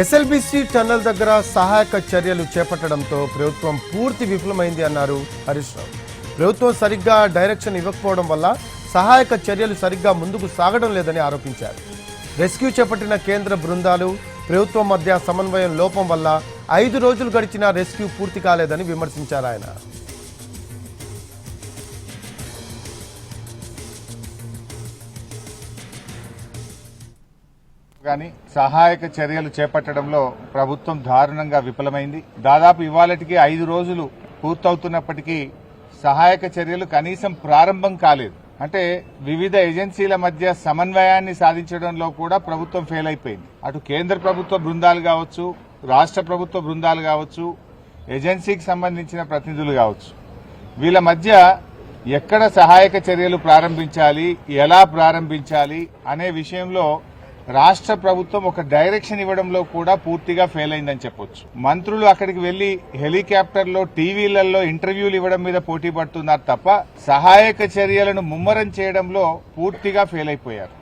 SLBC tunnel దగ్గర సహాయక చర్యలు చేపట్టడంతో ప్రభుత్వం పూర్తి విఫలమైంది అన్నారు హరీష్ రావు. ప్రభుత్వం సరిగ్గా డైరెక్షన్ ఇవ్వకపోవడం వల్ల సహాయక చర్యలు సరిగ్గా ముందుకు సాగడం లేదని ఆరోపించారు. రెస్క్యూ చేపట్టిన కేంద్ర బృందాలు ప్రభుత్వం మధ్య సమన్వయం లోపం వల్ల 5 రోజులు గడిచినా రెస్క్యూ పూర్తి కాలేదని విమర్శించారు ఆయన. కానీ సహాయక చర్యలు చేపట్టడంలో ప్రభుత్వం దారుణంగా విఫలమైంది. దాదాపు ఇవాళటికి 5 రోజులు పూర్తవుతున్నప్పటికీ సహాయక చర్యలు కనీసం ప్రారంభం కాలేదు. అంటే వివిధ ఏజెన్సీల మధ్య సమన్వయాన్ని సాధించడంలో కూడా ప్రభుత్వం ఫెయిల్ అయిపోయింది. అటు కేంద్ర ప్రభుత్వ బృందాలు కావచ్చు, రాష్ట్ర ప్రభుత్వ బృందాలు కావచ్చు, ఏజెన్సీకి సంబంధించిన ప్రతినిధులు కావచ్చు, వీళ్ళ మధ్య ఎక్కడ సహాయక చర్యలు ప్రారంభించాలి, ఎలా ప్రారంభించాలి అనే విషయంలో రాష్ట్ర ప్రభుత్వం ఒక డైరెక్షన్ ఇవ్వడంలో కూడా పూర్తిగా ఫెయిల్ అయిందని చెప్పొచ్చు. మంత్రులు అక్కడికి వెళ్లి హెలికాప్టర్లో టీవీలలో ఇంటర్వ్యూలు ఇవ్వడం మీద పోటీ పడుతున్నారు తప్ప సహాయక చర్యలను ముమ్మరం చేయడంలో పూర్తిగా ఫెయిల్ అయిపోయారు.